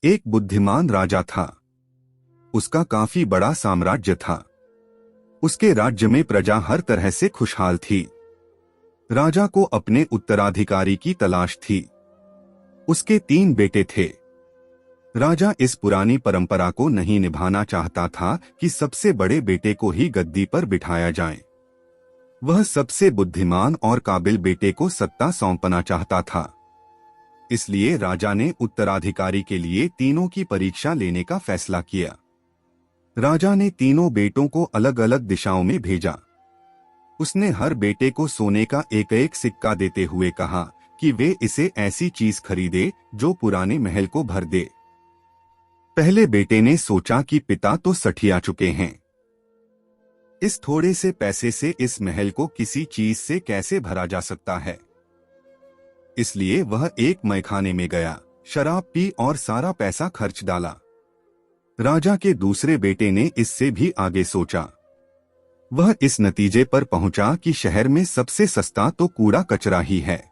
एक बुद्धिमान राजा था। उसका काफी बड़ा साम्राज्य था। उसके राज्य में प्रजा हर तरह से खुशहाल थी। राजा को अपने उत्तराधिकारी की तलाश थी। उसके 3 बेटे थे। राजा इस पुरानी परंपरा को नहीं निभाना चाहता था कि सबसे बड़े बेटे को ही गद्दी पर बिठाया जाए। वह सबसे बुद्धिमान और काबिल बेटे को सत्ता सौंपना चाहता था। इसलिए राजा ने उत्तराधिकारी के लिए तीनों की परीक्षा लेने का फैसला किया। राजा ने तीनों बेटों को अलग अलग दिशाओं में भेजा। उसने हर बेटे को सोने का एक एक सिक्का देते हुए कहा कि वे इसे ऐसी चीज खरीदे जो पुराने महल को भर दे। पहले बेटे ने सोचा कि पिता तो सठिया चुके हैं। इस थोड़े से पैसे से इस महल को किसी चीज से कैसे भरा जा सकता है। इसलिए वह एक मैखाने में गया, शराब पी और सारा पैसा खर्च डाला। राजा के दूसरे बेटे ने इससे भी आगे सोचा। वह इस नतीजे पर पहुंचा कि शहर में सबसे सस्ता तो कूड़ा कचरा ही है।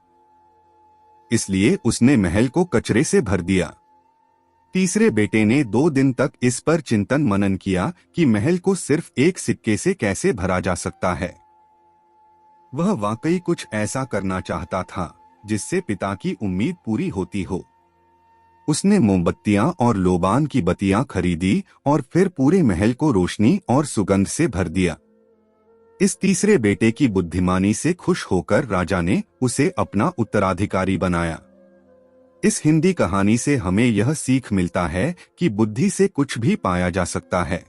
इसलिए उसने महल को कचरे से भर दिया। तीसरे बेटे ने 2 दिन तक इस पर चिंतन मनन किया कि महल को सिर्फ एक सिक्के से कैसे भरा जा सकता है। वह वाकई कुछ ऐसा करना चाहता था जिससे पिता की उम्मीद पूरी होती हो। उसने मोमबत्तियां और लोबान की बत्तियां खरीदी और फिर पूरे महल को रोशनी और सुगंध से भर दिया। इस तीसरे बेटे की बुद्धिमानी से खुश होकर राजा ने उसे अपना उत्तराधिकारी बनाया। इस हिंदी कहानी से हमें यह सीख मिलता है कि बुद्धि से कुछ भी पाया जा सकता है।